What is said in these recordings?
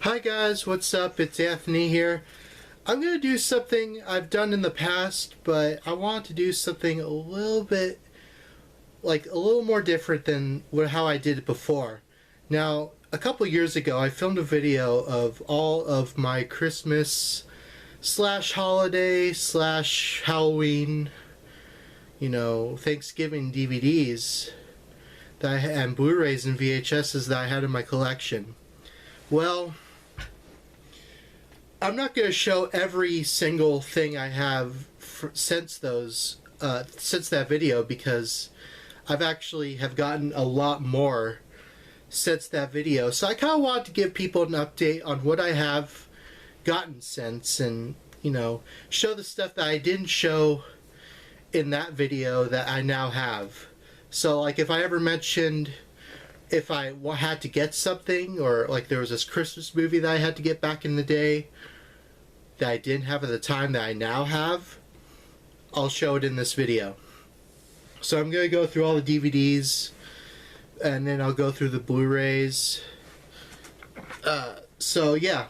Hi guys, what's up? It's Anthony here. I'm going to do something I've done in the past, but I want to do something a little bit, a little more different than how I did it before. Now, a couple years ago, I filmed a video of all of my Christmas slash holiday slash Halloween, Thanksgiving DVDs and Blu-rays and VHSs that I had in my collection. Well, I'm not going to show every single thing I have since that video, because I've actually have gotten a lot more since that video. So I kind of want to give people an update on what I have gotten since, and show the stuff that I didn't show in that video that I now have. So like if I ever mentioned if I had to get something, or like there was this Christmas movie that I had to get back in the day that I didn't have at the time that I now have, I'll show it in this video. So I'm going to go through all the DVDs, and then I'll go through the Blu-rays. So yeah,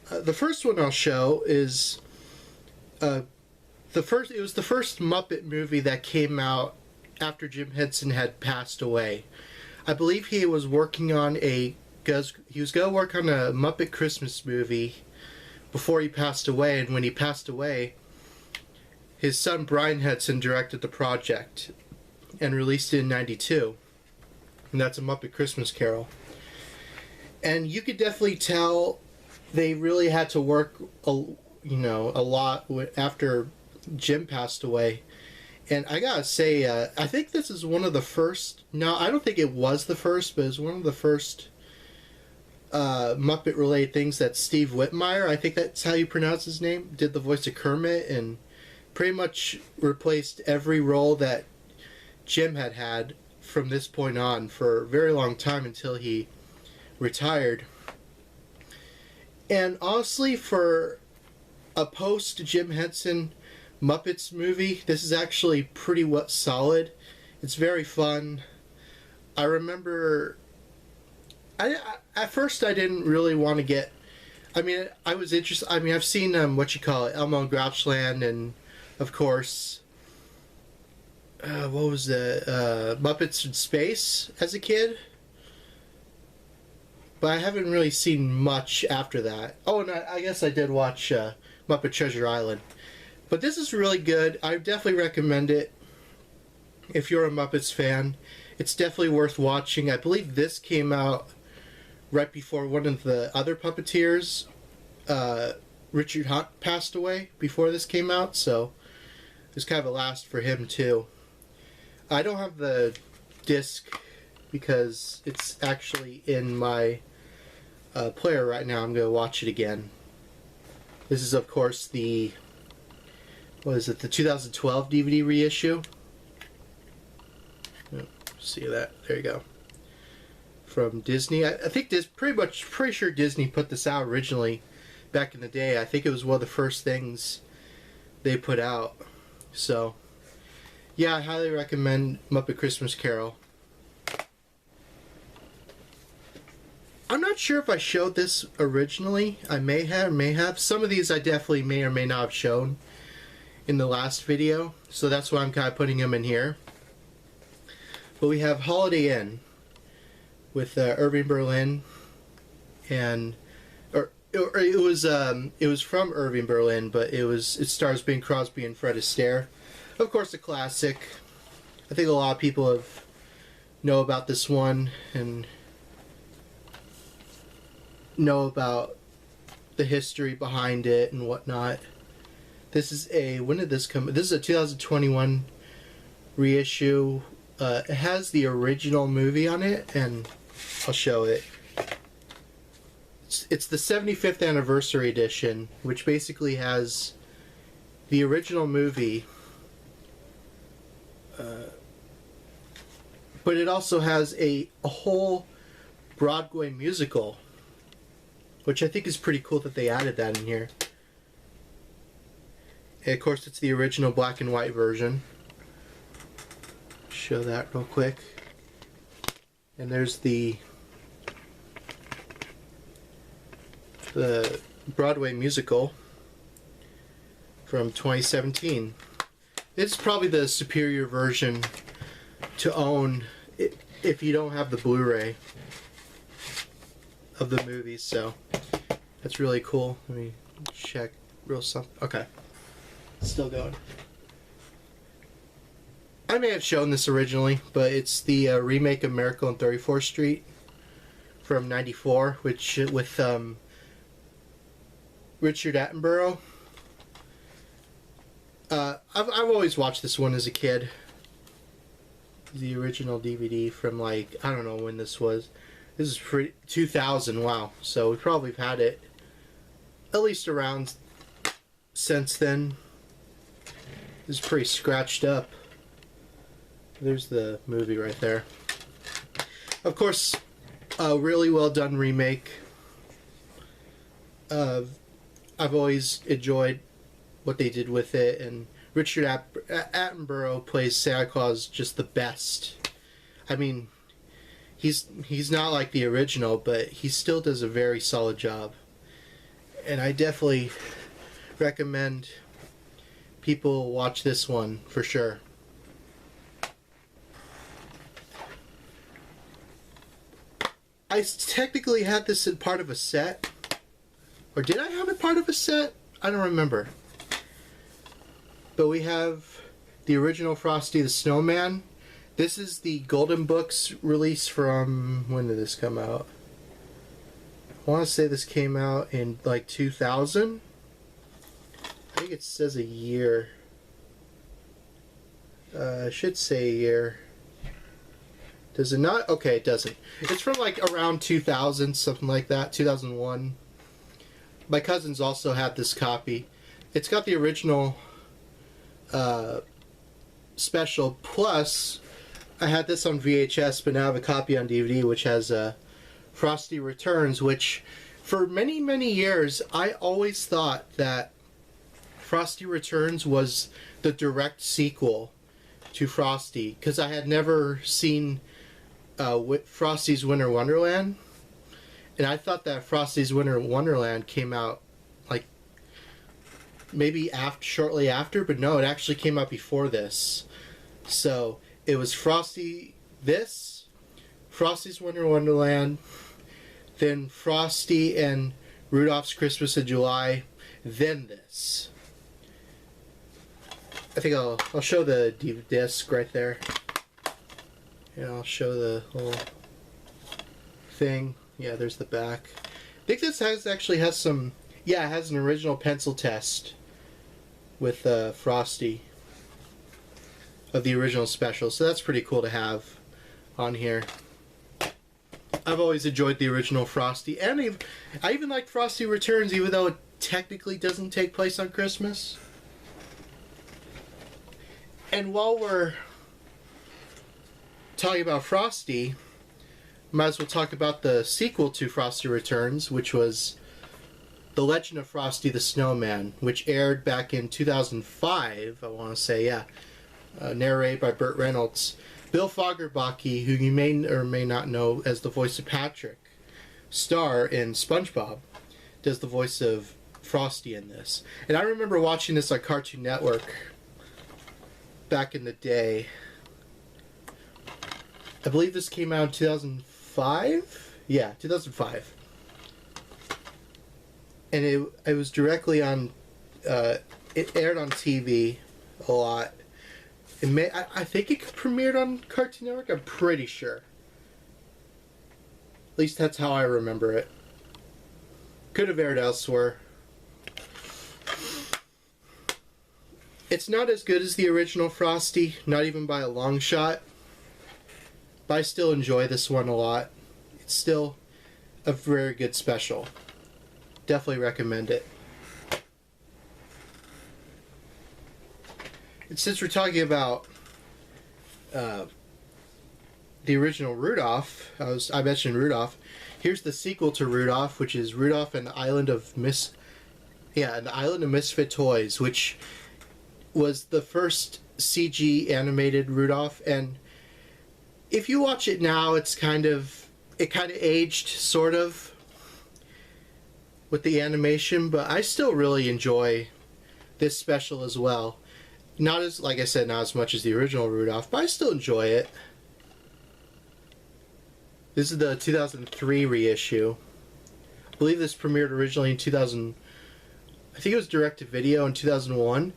the first one I'll show is it was the first Muppet movie that came out after Jim Henson had passed away. I believe he was working on he was going to work on a Muppet Christmas movie before he passed away, and when he passed away, his son Brian Henson directed the project and released it in '92, and that's A Muppet Christmas Carol. And you could definitely tell they really had to work a lot after Jim passed away. And I gotta say, I think this is one of the first, no, I don't think it was the first, but it's one of the first Muppet related things that Steve Whitmire, I think that's how you pronounce his name, did the voice of Kermit, and pretty much replaced every role that Jim had from this point on for a very long time until he retired. And honestly, for a post Jim Henson Muppets movie, this is actually pretty solid. It's very fun. I remember at first I didn't really want to get, I was interested. I've seen Elmo and Grouchland, and of course what was the Muppets in Space as a kid, but I haven't really seen much after that. Oh, and I guess I did watch Muppet Treasure Island. But this is really good. I definitely recommend it if you're a Muppets fan. It's definitely worth watching. I believe this came out right before one of the other puppeteers, Richard Hunt, passed away before this came out, so it was kind of a last for him too. I don't have the disc because it's actually in my player right now. I'm going to watch it again. This is, of course, the 2012 DVD reissue. See that? There you go. From Disney. I think pretty sure Disney put this out originally back in the day. I think it was one of the first things they put out. So yeah, I highly recommend Muppet Christmas Carol. I'm not sure if I showed this originally. I may have. Some of these I definitely may or may not have shown in the last video, so that's why I'm kind of putting them in here. But we have Holiday Inn with Irving Berlin, and it was from Irving Berlin, but it stars Bing Crosby and Fred Astaire. Of course, a classic. I think a lot of people know about this one and know about the history behind it and whatnot. This is when did this come? This is a 2021 reissue. It has the original movie on it, and I'll show it. It's the 75th anniversary edition, which basically has the original movie, but it also has a whole Broadway musical, which I think is pretty cool that they added that in here. And of course, it's the original black and white version. Show that real quick. And there's the the Broadway musical from 2017. It's probably the superior version to own if you don't have the Blu-ray of the movies, so that's really cool. Let me check real something. Okay. Still going. I may have shown this originally, but it's the remake of Miracle on 34th Street from '94, which with Richard Attenborough. I've always watched this one as a kid. The original DVD from, like, I don't know when this was. This is 2000. Wow. So we probably have had it at least around since then. This is pretty scratched up. There's the movie right there. Of course, a really well done remake. I've always enjoyed what they did with it, and Richard Attenborough plays Santa Claus just the best. I mean, he's not like the original, but he still does a very solid job. And I definitely recommend people watch this one for sure. I technically had this in part of a set. Or did I have it part of a set? I don't remember. But we have the original Frosty the Snowman. This is the Golden Books release from... when did this come out? I want to say this came out in like 2000. I think it says a year. I should say a year. Does it not? Okay, it doesn't. It's from like around 2000, something like that, 2001. My cousins also had this copy. It's got the original special, plus I had this on VHS, but now I have a copy on DVD which has Frosty Returns, which for many, many years I always thought that Frosty Returns was the direct sequel to Frosty, because I had never seen Frosty's Winter Wonderland, and I thought that Frosty's Winter Wonderland came out like maybe shortly after, but no, it actually came out before this. So it was Frosty, Frosty's Winter Wonderland, then Frosty and Rudolph's Christmas in July, then this. I think I'll show the disc right there. And I'll show the whole thing. Yeah, there's the back. I think this actually has some... yeah, it has an original pencil test with Frosty of the original special. So that's pretty cool to have on here. I've always enjoyed the original Frosty. And I even like Frosty Returns, even though it technically doesn't take place on Christmas. And while we're talking about Frosty, might as well talk about the sequel to Frosty Returns, which was The Legend of Frosty the Snowman, which aired back in 2005, I want to say, yeah. Narrated by Burt Reynolds. Bill Fagerbakke, who you may or may not know as the voice of Patrick Star in SpongeBob, does the voice of Frosty in this. And I remember watching this on Cartoon Network back in the day. I believe this came out in 2005? Yeah, 2005. And it was directly on... it aired on TV a lot. I think it premiered on Cartoon Network, I'm pretty sure. At least that's how I remember it. Could have aired elsewhere. It's not as good as the original Frosty, not even by a long shot. But I still enjoy this one a lot. It's still a very good special. Definitely recommend it. And since we're talking about the original Rudolph, I mentioned Rudolph. Here's the sequel to Rudolph, which is Rudolph and the Island of Misfit Toys, which was the first CG animated Rudolph. And if you watch it now, it kind of aged, sort of. with the animation, but I still really enjoy this special as well. Not as, like I said, not as much as the original Rudolph, but I still enjoy it. This is the 2003 reissue. I believe this premiered originally in 2000. I think it was direct-to-video in 2001.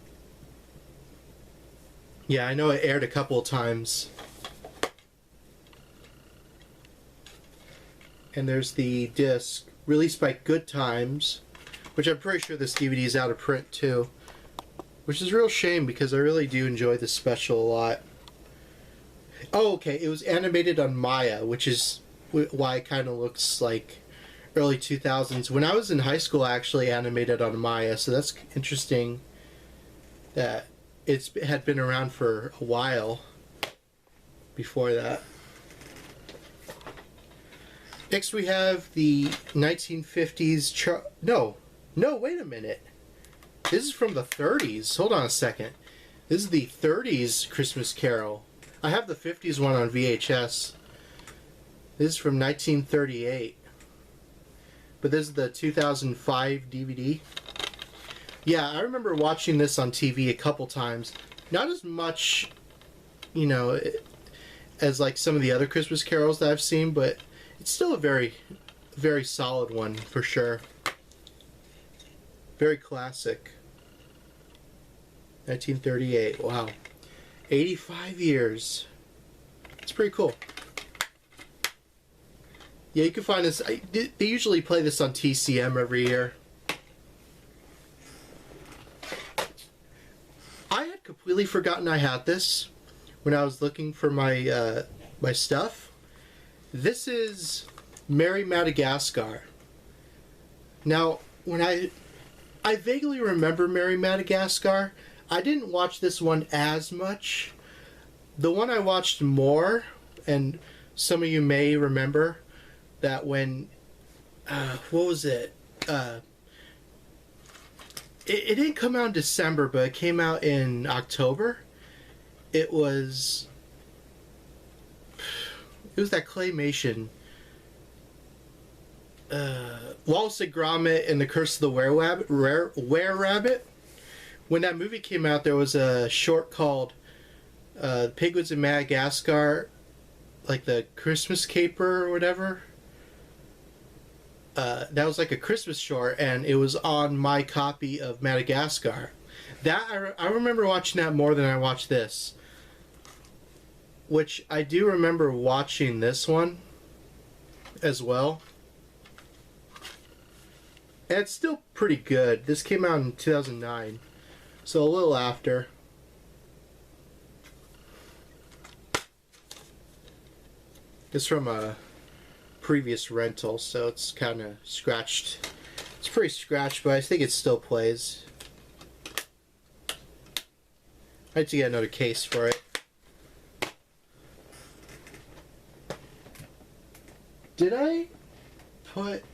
Yeah, I know it aired a couple of times. And there's the disc, released by Good Times, which I'm pretty sure this DVD is out of print too. Which is a real shame because I really do enjoy this special a lot. Oh, okay, it was animated on Maya, which is why it kind of looks like early 2000s. When I was in high school, I actually animated on Maya, so that's interesting that it had been around for a while before that. Next we have the 1950s No, wait a minute. This is from the 30s. Hold on a second. This is the 30s Christmas Carol. I have the 50s one on VHS. This is from 1938. But this is the 2005 DVD. Yeah, I remember watching this on TV a couple times. Not as much, you know, as like some of the other Christmas carols that I've seen, but it's still a very, very solid one for sure. Very classic. 1938. Wow. 85 years. It's pretty cool. Yeah, you can find this. They usually play this on TCM every year. I had completely forgotten I had this when I was looking for my my stuff. This is Merry Madagascar. Now, when I vaguely remember Merry Madagascar, I didn't watch this one as much. The one I watched more, and some of you may remember that when, what was it? It didn't come out in December, but it came out in October. It was that claymation. Wallace and Gromit and the Curse of the Were-Rabbit. When that movie came out, there was a short called Penguins in Madagascar, like the Christmas Caper or whatever. That was like a Christmas short, and it was on my copy of Madagascar. That I remember watching that more than I watched this. Which I do remember watching this one as well. And it's still pretty good. This came out in 2009, so a little after. It's from a previous rental, so it's kind of scratched. It's pretty scratched, but I think it still plays. I had to get another case for it. Did I put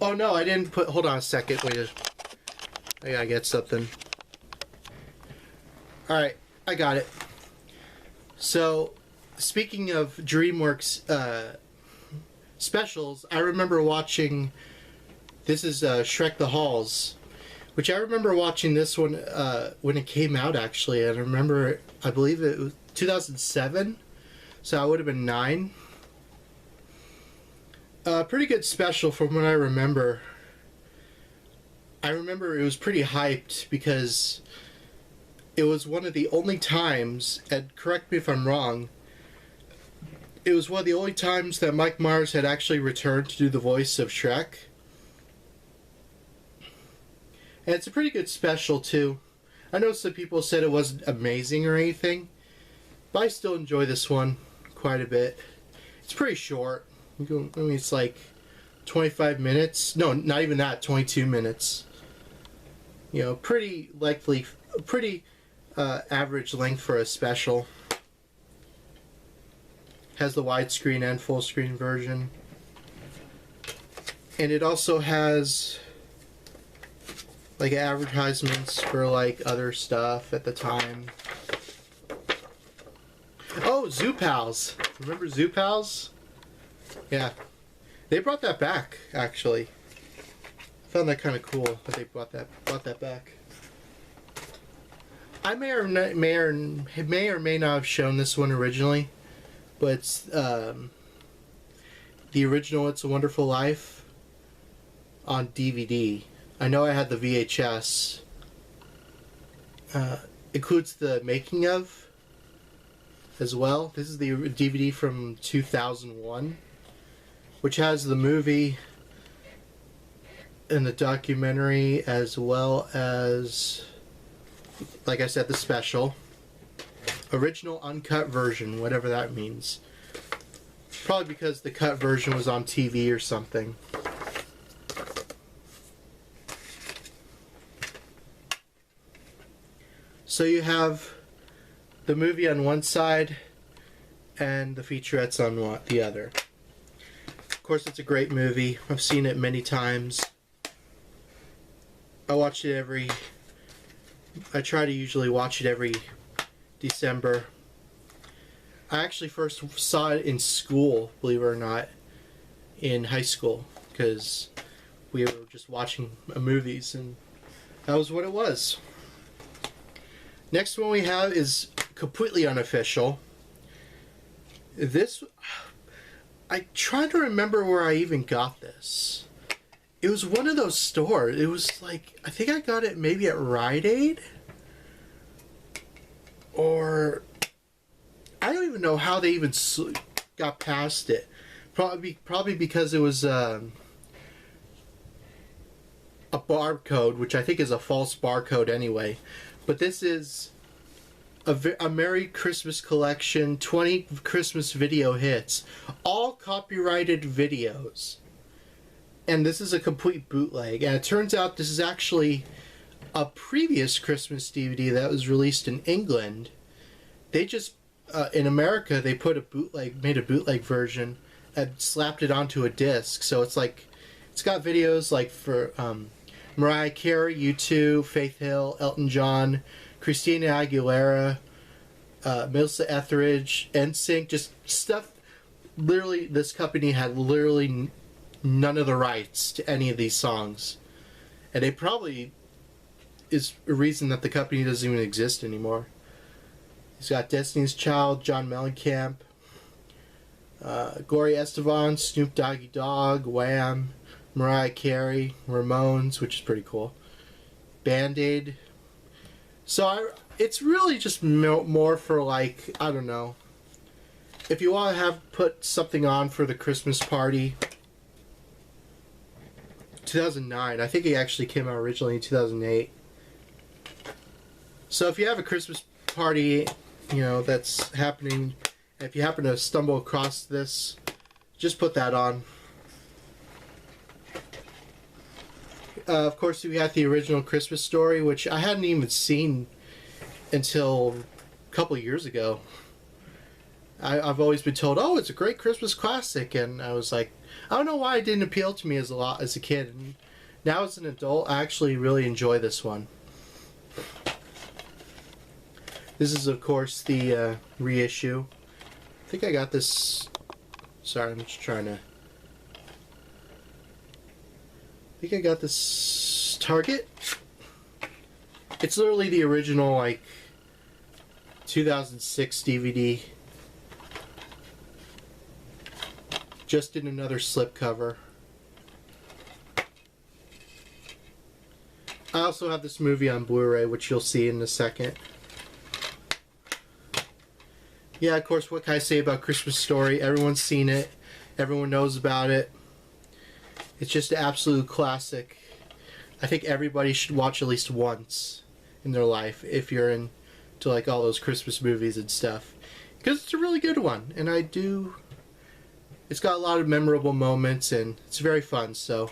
oh no, I didn't put. Hold on a second. Wait, I gotta get something. Alright, I got it. So, speaking of DreamWorks specials, I remember watching. This is Shrek the Halls, which I remember watching this one when it came out, actually. And I remember, I believe it was 2007, so I would have been 9. Pretty good special from what I remember. I remember it was pretty hyped because it was one of the only times, and correct me if I'm wrong, it was one of the only times that Mike Myers had actually returned to do the voice of Shrek. And it's a pretty good special too. I know some people said it wasn't amazing or anything, but I still enjoy this one quite a bit. It's pretty short. I mean, it's like 25 minutes. No, not even that. 22 minutes. You know, pretty likely, pretty average length for a special. Has the widescreen and full screen version. And it also has like advertisements for like other stuff at the time. Oh, Zoo Pals. Remember Zoo Pals? Yeah. They brought that back, actually. I found that kind of cool that they brought that back. I may or may not have shown this one originally, but it's the original "It's a Wonderful Life" on DVD. I know I had the VHS. Includes the making of as well. This is the DVD from 2001, which has the movie and the documentary, as well as, like I said, the special. Original uncut version, whatever that means. Probably because the cut version was on TV or something. So you have the movie on one side and the featurettes on the other. Of course, it's a great movie. I've seen it many times. I try to usually watch it every December. I actually first saw it in school, believe it or not, in high school, because we were just watching movies, and that was what it was. Next one we have is completely unofficial. This, I try to remember where I even got this. It was one of those stores. It was like, I think I got it maybe at Rite Aid? Or, I don't even know how they even got past it. Probably because it was a barcode, which I think is a false barcode anyway. But this is a Merry Christmas Collection, 20 Christmas video hits. All copyrighted videos. And this is a complete bootleg. And it turns out this is actually a previous Christmas DVD that was released in England. They just, in America, they made a bootleg version and slapped it onto a disc. So it's like, it's got videos like for Mariah Carey, U2, Faith Hill, Elton John, Christina Aguilera, Melissa Etheridge, NSYNC, just stuff. Literally, this company had literally none of the rights to any of these songs. And it probably is a reason that the company doesn't even exist anymore. He's got Destiny's Child, John Mellencamp, Gloria Estefan, Snoop Doggy Dogg, Wham, Mariah Carey, Ramones, which is pretty cool, Band-Aid. So it's really just more for, like, I don't know, if you want to put something on for the Christmas party. 2009. I think it actually came out originally in 2008. So if you have a Christmas party, you know, that's happening, if you happen to stumble across this, just put that on. Of course, we had the original Christmas Story, which I hadn't even seen until a couple years ago. I've always been told, oh, it's a great Christmas classic, and I was like, I don't know why it didn't appeal to me as a kid. And now as an adult, I actually really enjoy this one. This is, of course, the reissue. I think I got this. Sorry, I'm just trying to. I think I got this Target. It's literally the original, like, 2006 DVD. Just in another slipcover. I also have this movie on Blu-ray, which you'll see in a second. Yeah, of course, what can I say about Christmas Story? Everyone's seen it. Everyone knows about it. It's just an absolute classic. I think everybody should watch at least once in their life if you're into, like, all those Christmas movies and stuff. Because it's a really good one. And it's got a lot of memorable moments, and it's very fun, so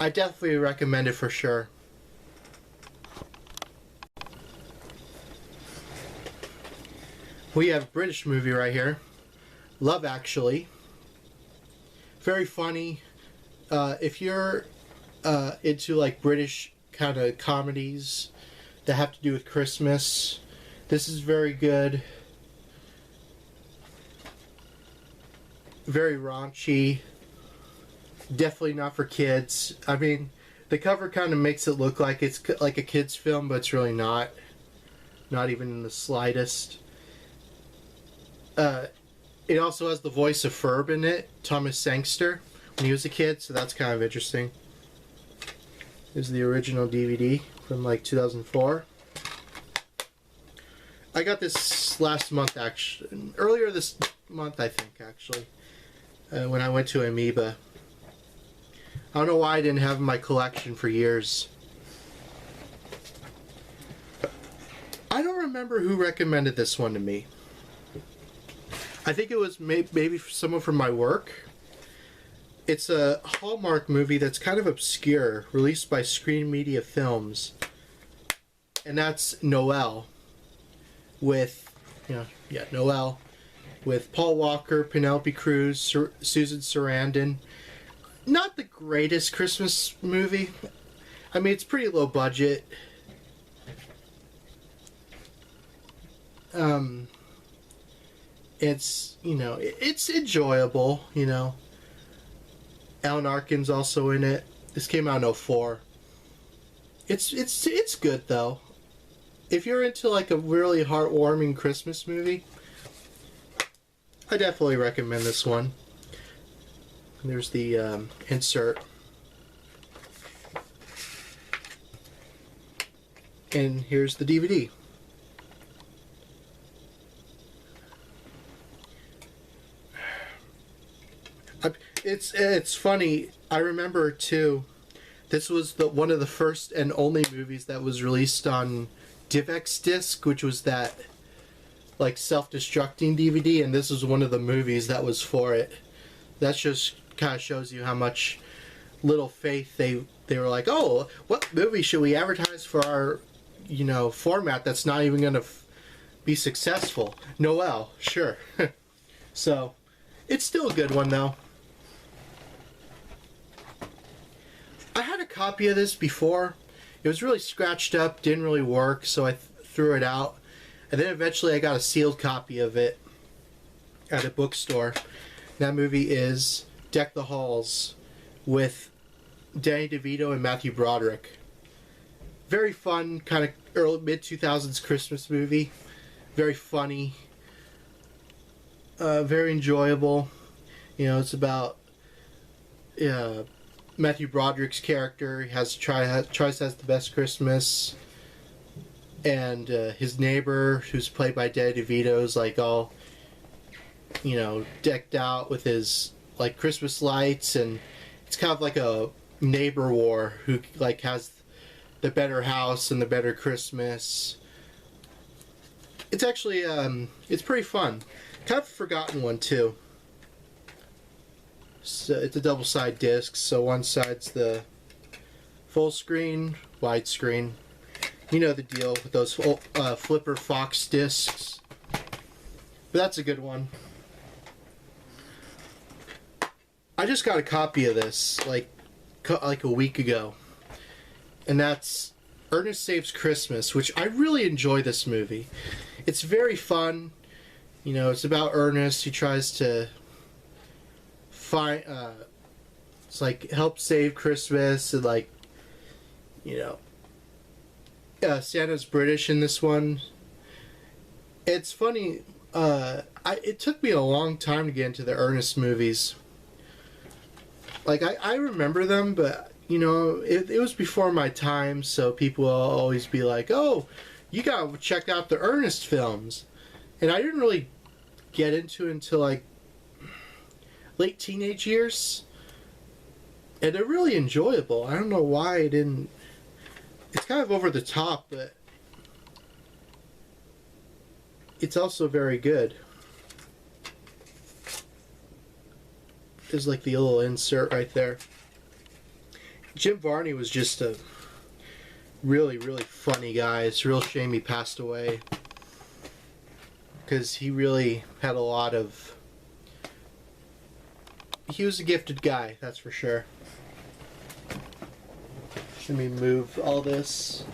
I definitely recommend it for sure. We have a British movie right here, Love Actually. Very funny. If you're into, like, British kind of comedies that have to do with Christmas, this is very good. Very raunchy. Definitely not for kids. I mean, the cover kind of makes it look like it's like a kid's film, but it's really not. Not even in the slightest. It also has the voice of Ferb in it, Thomas Sangster, when he was a kid, so that's kind of interesting. This is the original DVD from like 2004. I got this last month, actually. Earlier this month, I think, actually. When I went to Amoeba. I don't know why I didn't have it in my collection for years. I don't remember who recommended this one to me. I think it was maybe someone from my work. It's a Hallmark movie that's kind of obscure, released by Screen Media Films. And that's Noelle. With, Noelle. With Paul Walker, Penelope Cruz, Susan Sarandon. Not the greatest Christmas movie. I mean, it's pretty low budget. It's, it's enjoyable, Alan Arkin's also in it. This came out in 2004. It's good, though. If you're into, like, a really heartwarming Christmas movie, I definitely recommend this one. There's the insert. And here's the DVD. It's funny. I remember too. This was one of the first and only movies that was released on DivX disc, which was that like self-destructing DVD, and this was one of the movies that was for it. That just kind of shows you how much little faith they were like, oh, what movie should we advertise for our format that's not even gonna be successful? Noelle, sure. So it's still a good one though. I had a copy of this before. It was really scratched up, didn't really work, so I threw it out. And then eventually I got a sealed copy of it at a bookstore. That movie is Deck the Halls with Danny DeVito and Matthew Broderick. Very fun, kind of early mid-2000s Christmas movie. Very funny. Very enjoyable. It's about Matthew Broderick's character. He tries to have the best Christmas, and his neighbor, who's played by Danny DeVito, is like all decked out with his like Christmas lights, and it's kind of like a neighbor war who like has the better house and the better Christmas. It's actually it's pretty fun. Kind of a forgotten one too. So it's a double-side disc, so one side's the full screen, widescreen. You know the deal with those flipper Fox discs. But that's a good one. I just got a copy of this like a week ago. And that's Ernest Saves Christmas, which I really enjoy this movie. It's very fun. It's about Ernest. He tries to it's like help save Christmas, and like Santa's British in this one. It's funny. It took me a long time to get into the Ernest movies. Like I remember them, but it was before my time, so people will always be like, "Oh, you gotta check out the Ernest films," and I didn't really get into it until like late teenage years, and they're really enjoyable. I don't know why I didn't. It's kind of over the top, but it's also very good. There's like the little insert right there. Jim Varney was just a really, really funny guy. It's a real shame he passed away, because he really had a lot of... He was a gifted guy, that's for sure. Let me move all this.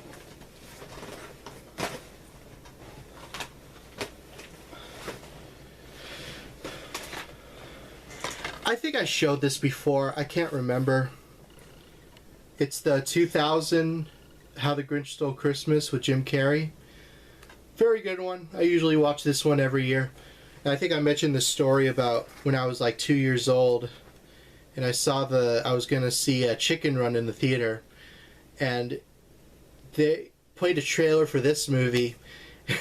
think I showed this before. I can't remember. It's the 2000 How the Grinch Stole Christmas with Jim Carrey. Very good one. I usually watch this one every year. And I think I mentioned the story about when I was like 2 years old and I was going to see a Chicken Run in the theater, and they played a trailer for this movie,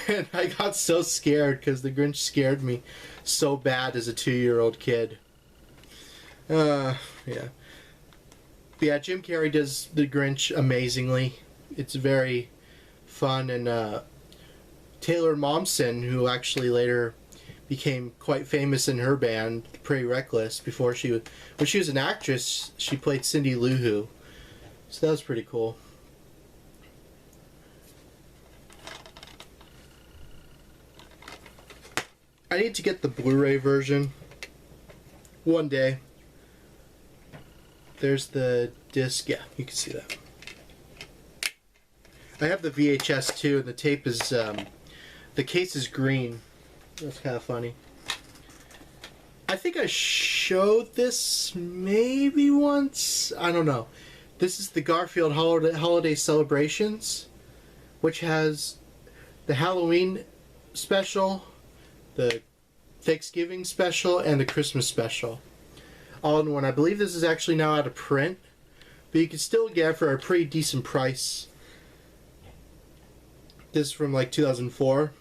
and I got so scared because the Grinch scared me so bad as a 2-year-old kid. Yeah. But yeah, Jim Carrey does the Grinch amazingly. It's very fun, and Taylor Momsen, who actually later became quite famous in her band, Pretty Reckless, when she was an actress, she played Cindy Lou Who. So that was pretty cool. I need to get the Blu-ray version one day. There's the disc. Yeah, you can see that. I have the VHS too, and the tape is, the case is green. That's kind of funny. I think I showed this maybe once. I don't know. This is the Garfield Holiday Celebrations, which has the Halloween special, the Thanksgiving special, and the Christmas special all in one. I believe this is actually now out of print, but you can still get it for a pretty decent price. This is from like 2004.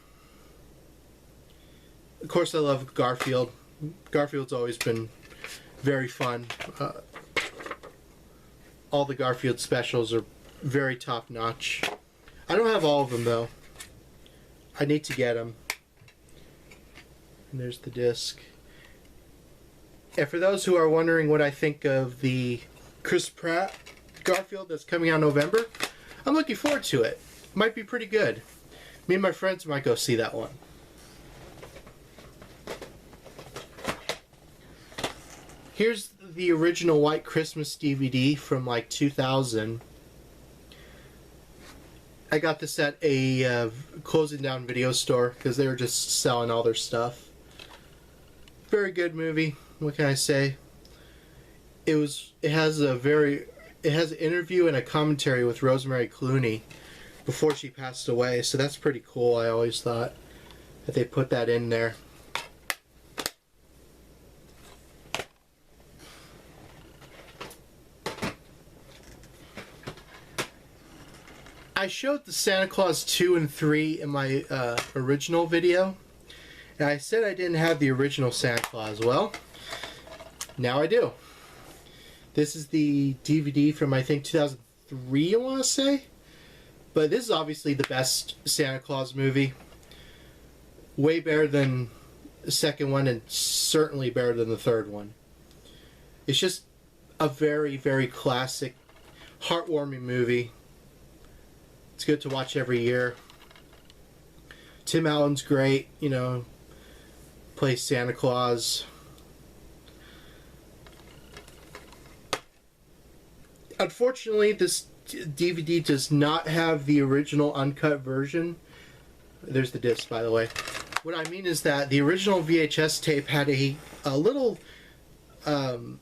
Of course, I love Garfield. Garfield's always been very fun. All the Garfield specials are very top notch. I don't have all of them though. I need to get them. And there's the disc. And for those who are wondering what I think of the Chris Pratt Garfield that's coming out in November, I'm looking forward to it. Might be pretty good. Me and my friends might go see that one. Here's the original White Christmas DVD from like 2000. I got this at a closing down video store because they were just selling all their stuff. Very good movie. What can I say? It has an interview and a commentary with Rosemary Clooney before she passed away, so that's pretty cool. I always thought that they put that in there. I showed the Santa Claus 2 and 3 in my original video, and I said I didn't have the original Santa Claus. Well, now I do. This is the DVD from, I think, 2003, I want to say. But this is obviously the best Santa Claus movie. Way better than the second one, and certainly better than the third one. It's just a very, very classic, heartwarming movie. It's good to watch every year. Tim Allen's great, you know, plays Santa Claus. Unfortunately, this DVD does not have the original uncut version. There's the disc, by the way. What I mean is that the original VHS tape had a little, what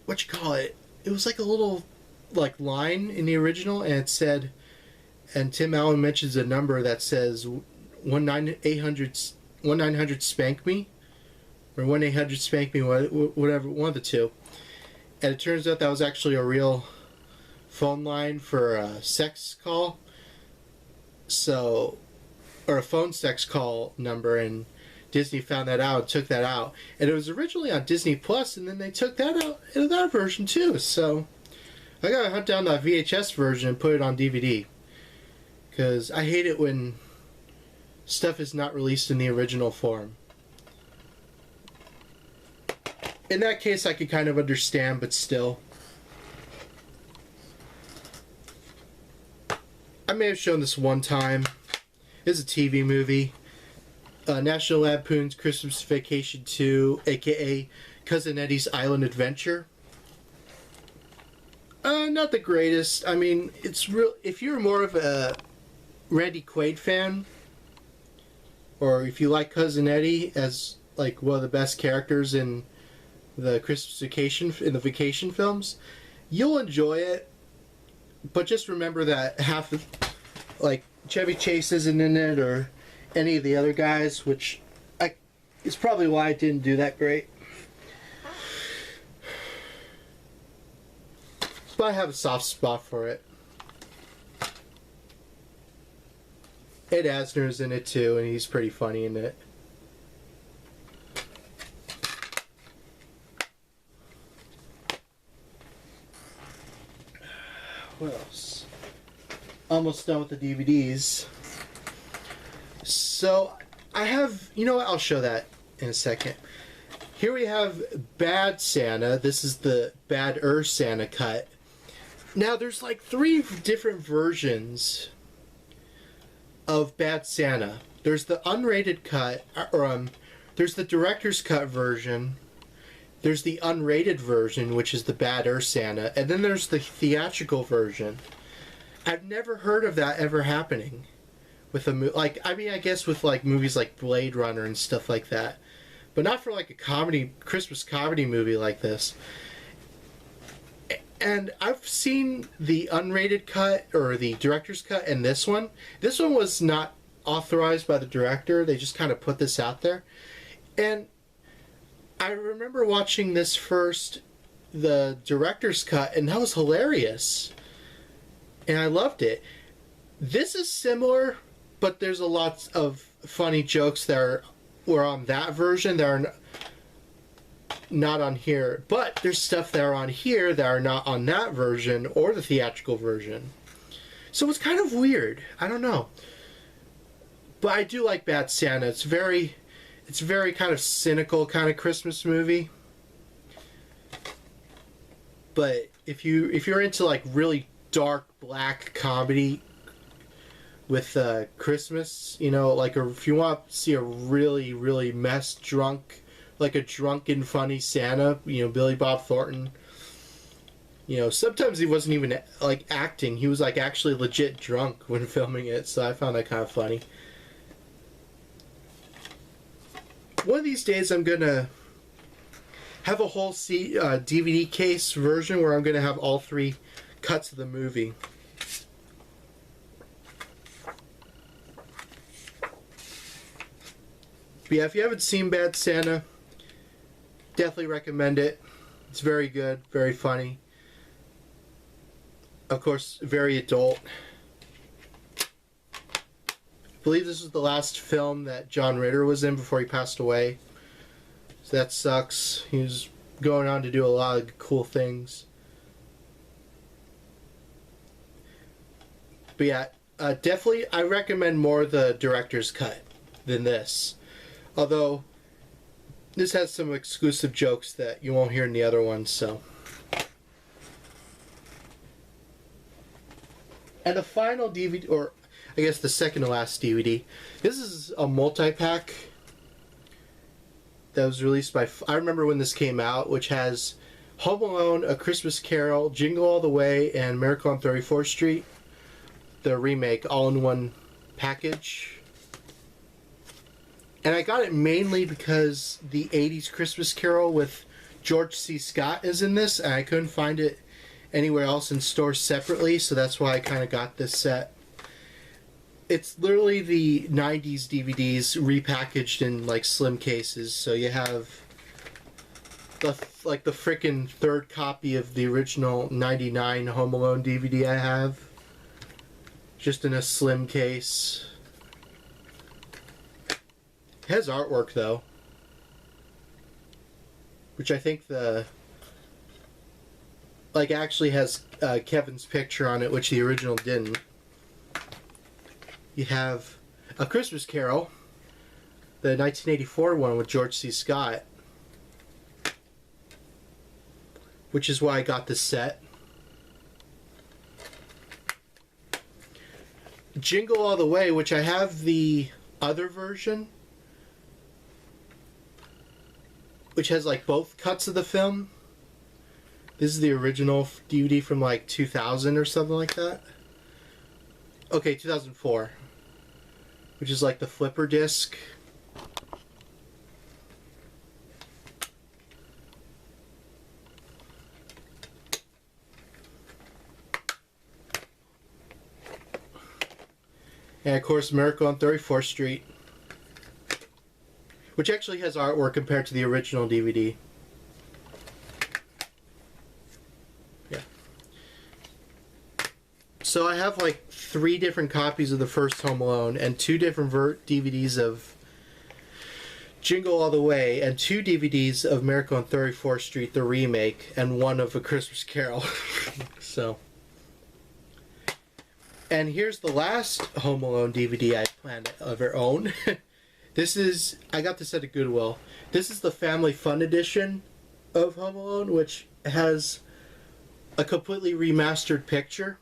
you call it? It was like a little, like, line in the original, and it said, and Tim Allen mentions a number that says 1-900 spank me, or 1-800 spank me, whatever, one of the two. And it turns out that was actually a real phone line for a sex call, or a phone sex call number, and Disney found that out and took that out. And it was originally on Disney Plus, and then they took that out in that version too. So I gotta hunt down that VHS version and put it on DVD, because I hate it when stuff is not released in the original form. In that case, I could kind of understand, but still. I may have shown this one time. It's a TV movie. National Lampoon's Christmas Vacation 2, aka Cousin Eddie's Island Adventure. Not the greatest. I mean, it's real. If you're more of a Randy Quaid fan, or if you like Cousin Eddie as like one of the best characters in the Christmas vacation in the vacation films. You'll enjoy it, but just remember that half of, like, Chevy Chase isn't in it, or any of the other guys, which is probably why it didn't do that great. But I have a soft spot for it. Ed Asner's in it too, and he's pretty funny in it. What else? Almost done with the DVDs. So, I have... You know what? I'll show that in a second. Here we have Bad Santa. This is the Bad Santa cut. Now, there's like 3 different versions of Bad Santa. There's the unrated cut, or there's the director's cut version. There's the unrated version, which is the Bad Santa, and then there's the theatrical version. I've never heard of that ever happening with a movie. Like, I mean, I guess with like movies like Blade Runner and stuff like that, but not for like a Christmas comedy movie like this. And I've seen the unrated cut, or the director's cut, and this one. This one was not authorized by the director. They just kind of put this out there. And I remember watching this first, the director's cut, and that was hilarious. And I loved it. This is similar, but there's a lot of funny jokes that were on that version that are not on here. But there's stuff that are on here that are not on that version or the theatrical version. So it's kind of weird. I don't know. But I do like Bad Santa. It's very kind of cynical kind of Christmas movie. But if you're into like really dark black comedy with Christmas, you know, like if you want to see a really, really like a drunken funny Santa, you know, Billy Bob Thornton, you know, sometimes he wasn't even like acting, he was like actually legit drunk when filming it, so I found that kind of funny. One of these days I'm gonna have a whole DVD case version where I'm gonna have all 3 cuts of the movie. But yeah, if you haven't seen Bad Santa, definitely recommend it. It's very good, very funny. Of course, very adult. I believe this was the last film that John Ritter was in before he passed away. So that sucks. He was going on to do a lot of cool things. But yeah, definitely I recommend more the director's cut than this. Although, this has some exclusive jokes that you won't hear in the other ones, so. And the final DVD, or I guess the second to last DVD, this is a multi-pack that was released by, I remember when this came out, which has Home Alone, A Christmas Carol, Jingle All the Way, and Miracle on 34th Street, the remake, all in one package. And I got it mainly because the 80s Christmas Carol with George C. Scott is in this, and I couldn't find it anywhere else in stores separately, so that's why I kind of got this set. It's literally the 90s DVDs repackaged in like slim cases, so you have the frickin' 3rd copy of the original 99 Home Alone DVD I have, just in a slim case. It has artwork though, which I think actually has Kevin's picture on it, which the original didn't. You have A Christmas Carol, the 1984 one with George C. Scott, which is why I got this set. Jingle All the Way, which I have the other version, which has like both cuts of the film. This is the original DVD from like 2000 or something like that. Okay, 2004. Which is like the flipper disc. And of course, Miracle on 34th Street, which actually has artwork compared to the original DVD. Yeah. So I have like 3 different copies of the first Home Alone and 2 different DVDs of Jingle All the Way and 2 DVDs of Miracle on 34th Street, the remake, and 1 of A Christmas Carol. So, and here's the last Home Alone DVD I plan to ever own. This is, I got this at a Goodwill. This is the Family Fun edition of Home Alone, which has a completely remastered picture.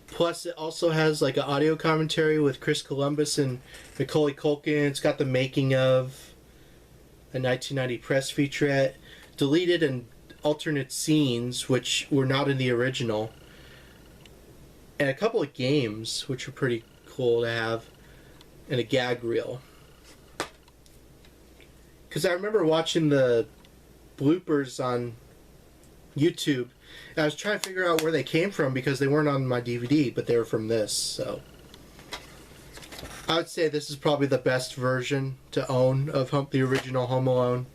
Plus, it also has like an audio commentary with Chris Columbus and Macaulay Culkin. It's got the making of a 1990 press featurette, deleted and alternate scenes, which were not in the original, and a couple of games, which are pretty cool to have, and a gag reel. Because I remember watching the bloopers on YouTube, and I was trying to figure out where they came from because they weren't on my DVD, but they were from this, so I would say this is probably the best version to own of the original Home Alone.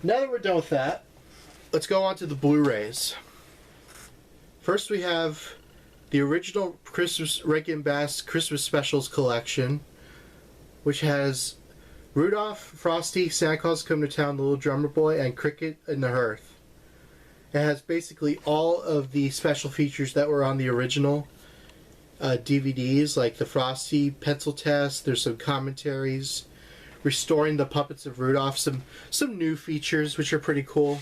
Now that we're done with that, let's go on to the Blu-rays. First we have the original Rankin Bass Christmas Specials collection, which has Rudolph, Frosty, Santa Claus Come to Town, The Little Drummer Boy, and Cricket in the Hearth. It has basically all of the special features that were on the original DVDs, like the Frosty pencil test. There's some commentaries, restoring the puppets of Rudolph, some new features which are pretty cool.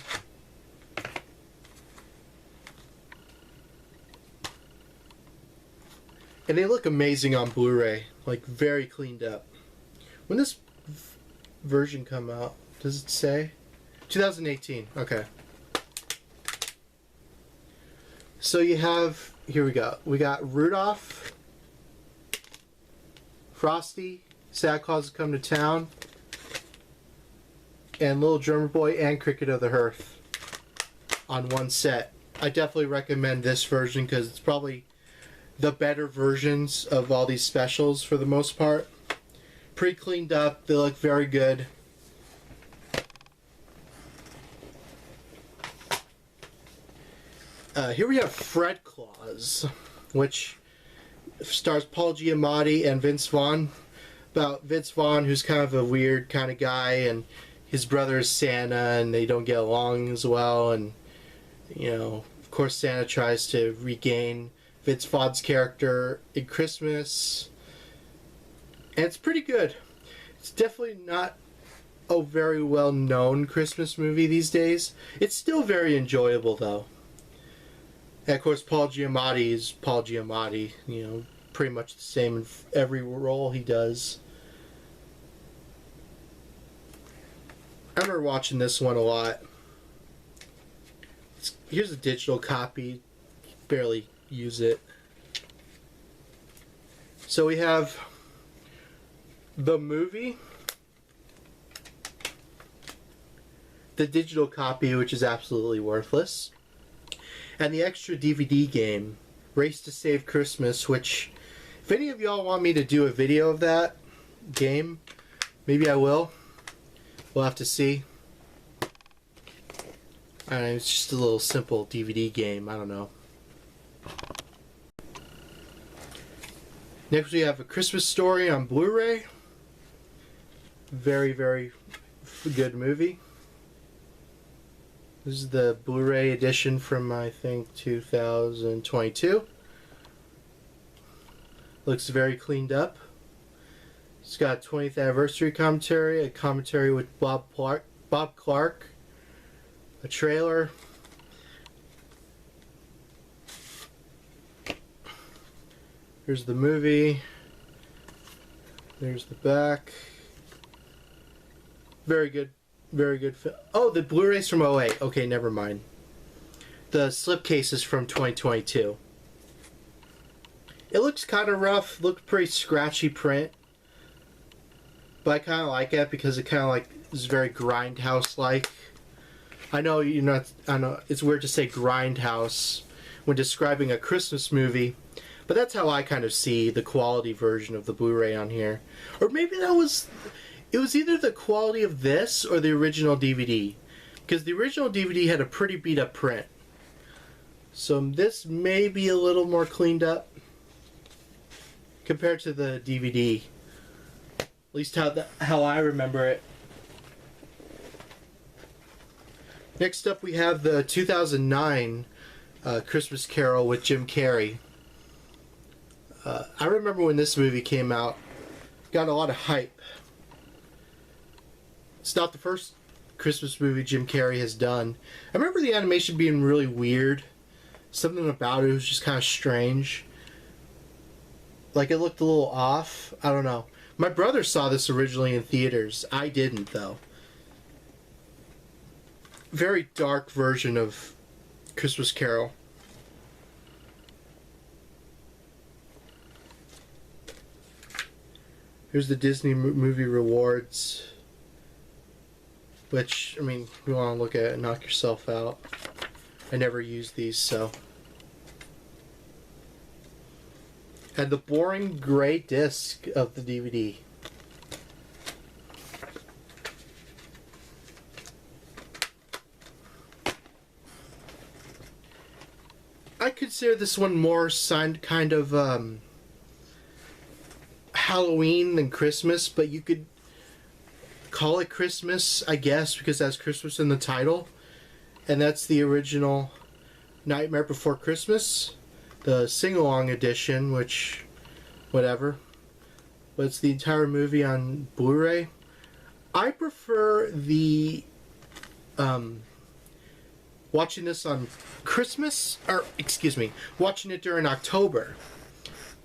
And they look amazing on Blu-ray, like very cleaned up. When this version come out, does it say? 2018, okay. So you have, here we go. We got Rudolph, Frosty, Santa Claus Come to Town, and Little Drummer Boy and Cricket of the Hearth on one set. I definitely recommend this version because it's probably the better versions of all these specials for the most part. Pretty cleaned up. They look very good. Here we have Fred Claus, which stars Paul Giamatti and Vince Vaughn. About Vince Vaughn, who's kind of a weird kind of guy, and his brother is Santa, and they don't get along as well. And, you know, of course, Santa tries to regain Vince Vaughn's character in Christmas. And it's pretty good. It's definitely not a very well-known Christmas movie these days. It's still very enjoyable, though. And of course, Paul Giamatti is Paul Giamatti. You know, pretty much the same in every role he does. I remember watching this one a lot. Here's a digital copy. Barely use it. So we have the movie, the digital copy, which is absolutely worthless, and the extra DVD game, Race to Save Christmas, which, if any of y'all want me to do a video of that game, maybe I will. We'll have to see. It's just a little simple DVD game, I don't know. Next we have A Christmas Story on Blu-ray. Very, very good movie. This is the Blu-ray edition from, I think, 2022. Looks very cleaned up. It's got a 20th anniversary commentary, a commentary with Bob Clark, a trailer. Here's the movie. There's the back. Very good. Very good. Oh, the Blu-ray's from 2008. Okay, never mind. The slipcase is from 2022. It looks kind of rough. Looks pretty scratchy print. But I kind of like it because it kind of like is very Grindhouse-like. I know you're not. I know it's weird to say Grindhouse when describing a Christmas movie. But that's how I kind of see the quality version of the Blu-ray on here. Or maybe it was either the quality of this or the original DVD. Because the original DVD had a pretty beat up print. So this may be a little more cleaned up compared to the DVD. At least how I remember it. Next up we have the 2009 Christmas Carol with Jim Carrey. I remember when this movie came out, got a lot of hype. It's not the first Christmas movie Jim Carrey has done. I remember the animation being really weird. Something about it was just kind of strange. Like it looked a little off. I don't know. My brother saw this originally in theaters. I didn't, though. Very dark version of Christmas Carol. Here's the Disney movie rewards. Which, I mean, if you want to look at it and knock yourself out. I never use these, so. And the boring gray disc of the DVD. I consider this one more kind of Halloween than Christmas, but you could call it Christmas, I guess, because that's Christmas in the title. And that's the original Nightmare Before Christmas, the sing-along edition, which, whatever. But it's the entire movie on Blu-ray. I prefer the watching this on Christmas, or excuse me, watching it during October.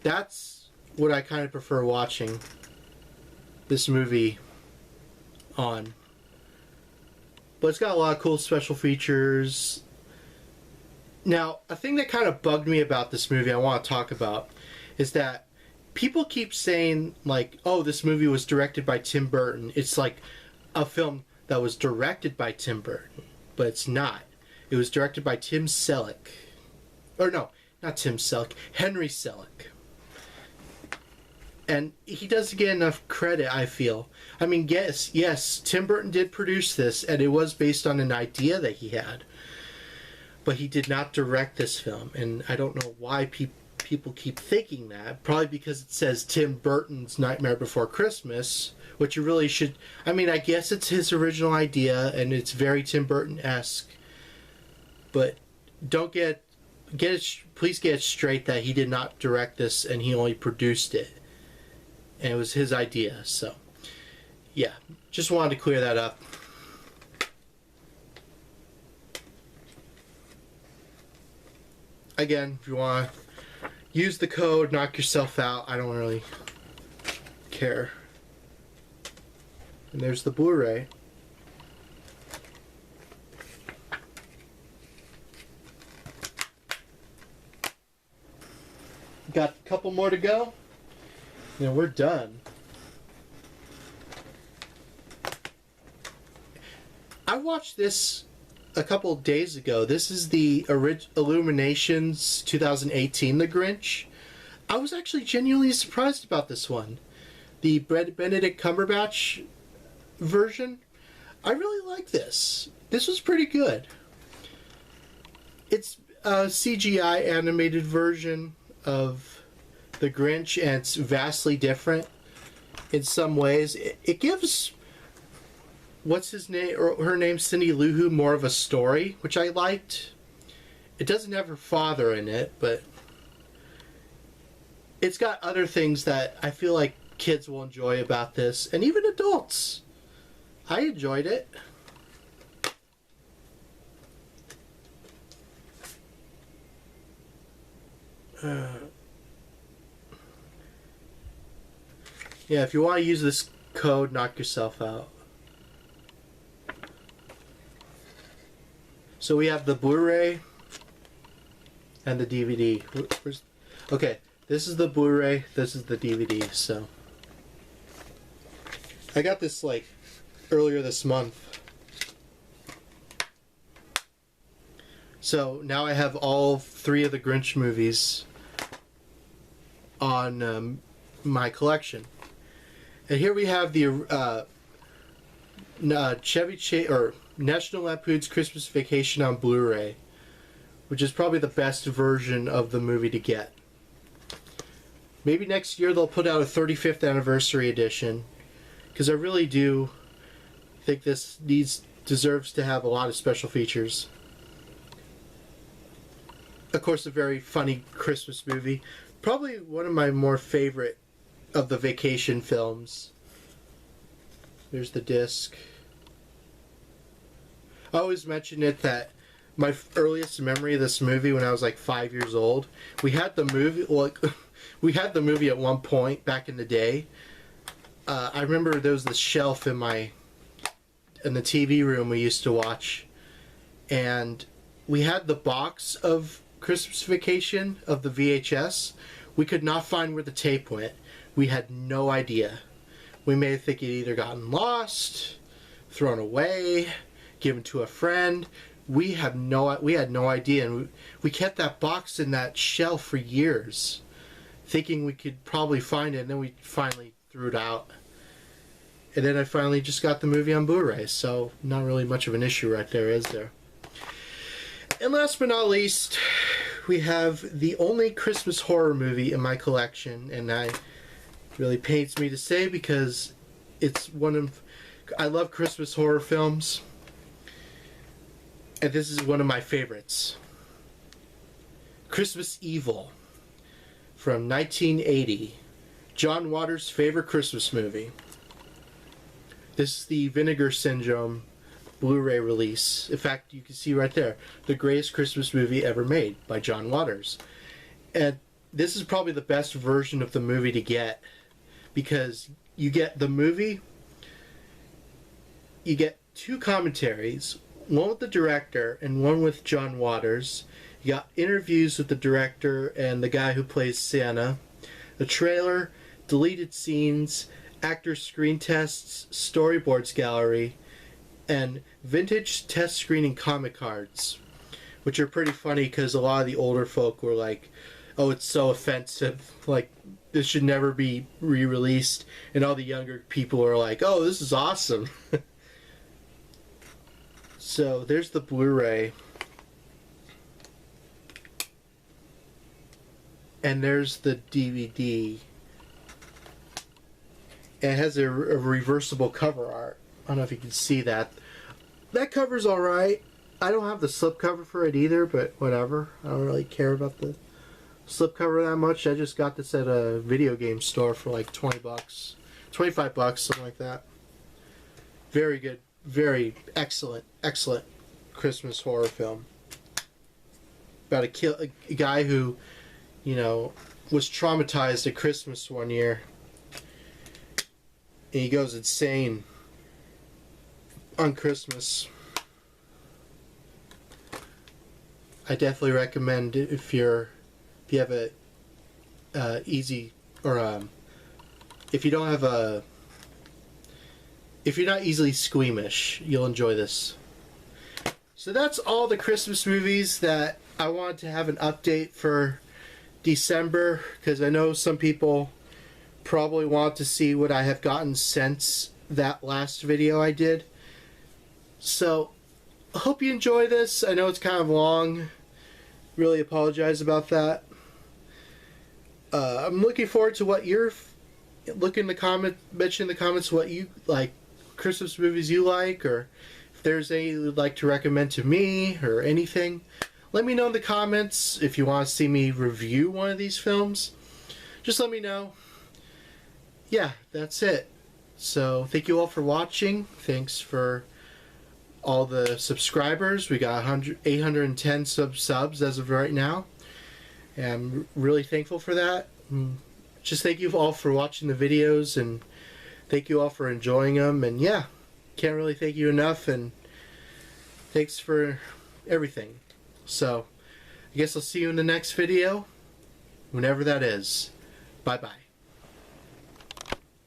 That's what I kind of prefer watching this movie on. But it's got a lot of cool special features. Now, a thing that kind of bugged me about this movie I want to talk about is that people keep saying, like, oh, this movie was directed by Tim Burton. It's like a film that was directed by Tim Burton. But it's not. It was directed by Tim Selleck. Or no, not Tim Selleck. Henry Selleck. And he doesn't get enough credit, I feel. I mean, yes, Tim Burton did produce this, and it was based on an idea that he had. But he did not direct this film, and I don't know why people keep thinking that. Probably because it says Tim Burton's Nightmare Before Christmas, which you really should... I mean, I guess it's his original idea, and it's very Tim Burton-esque. But don't please get it straight that he did not direct this, and he only produced it. And it was his idea, so... yeah, just wanted to clear that up. Again, if you want to use the code, knock yourself out, I don't really care. And there's the Blu-ray. Got a couple more to go, and we're done. I watched this a couple of days ago. This is the Illuminations 2018 The Grinch. I was actually genuinely surprised about this one. The Benedict Cumberbatch version. I really like this. This was pretty good. It's a CGI animated version of The Grinch, and it's vastly different in some ways. It gives... what's his name, or her name, Cindy Lou Who, more of a story, which I liked. It doesn't have her father in it, but it's got other things that I feel like kids will enjoy about this, and even adults. I enjoyed it. Yeah, if you want to use this code, knock yourself out. So we have the Blu-ray and the DVD. Okay, this is the Blu-ray, this is the DVD, so. I got this, like, earlier this month. So now I have all 3 of the Grinch movies on my collection. And here we have the National Lampoon's Christmas Vacation on Blu-ray, which is probably the best version of the movie to get. Maybe next year they'll put out a 35th anniversary edition, because I really do think this deserves to have a lot of special features. Of course, a very funny Christmas movie. Probably one of my more favorite of the vacation films. There's the disc. I always mention it that my earliest memory of this movie, when I was like 5 years old, we had the movie. Like, we had the movie at one point back in the day. I remember there was this shelf in the TV room we used to watch, and we had the box of Christmas Vacation of the VHS. We could not find where the tape went. We had no idea. We may think it either gotten lost, thrown away, given to a friend. We had no idea, and we kept that box in that shelf for years, thinking we could probably find it, and then we finally threw it out. And then I finally just got the movie on Blu-ray, so not really much of an issue right there, is there? And last but not least, we have the only Christmas horror movie in my collection, and it really pains me to say because it's I love Christmas horror films, and this is one of my favorites. Christmas Evil from 1980. John Waters' favorite Christmas movie. This is the Vinegar Syndrome Blu-ray release. In fact, you can see right there, the greatest Christmas movie ever made by John Waters. And this is probably the best version of the movie to get, because you get the movie, you get 2 commentaries, one with the director and one with John Waters. You got interviews with the director and the guy who plays Santa, the trailer, deleted scenes, actor screen tests, storyboards gallery, and vintage test screening comic cards, which are pretty funny because a lot of the older folk were like, oh, it's so offensive, like this should never be re-released, and all the younger people are like, oh, this is awesome. So there's the Blu-ray, and there's the DVD. It has a reversible cover art. I don't know if you can see that. That cover's alright. I don't have the slipcover for it either, but whatever. I don't really care about the slipcover that much. I just got this at a video game store for like 20 bucks. 25 bucks, something like that. Very good. Very excellent Christmas horror film. About a guy who, was traumatized at Christmas one year. And he goes insane on Christmas. I definitely recommend it if you have a easy, or if you don't have if you're not easily squeamish, you'll enjoy this. So that's all the Christmas movies that I wanted to have an update for December, because I know some people probably want to see what I have gotten since that last video I did. So I hope you enjoy this. I know it's kind of long. Really apologize about that. I'm looking forward to what you're mention in the comments what you like, Christmas movies you like, or if there's any you'd like to recommend to me or anything. Let me know in the comments. If you want to see me review one of these films, just let me know. Yeah, that's it. So thank you all for watching. Thanks for all the subscribers. We got 810 subs as of right now, and I'm really thankful for that. Just thank you all for watching the videos, and thank you all for enjoying them. And yeah, can't really thank you enough, and thanks for everything. So I guess I'll see you in the next video, whenever that is. Bye bye.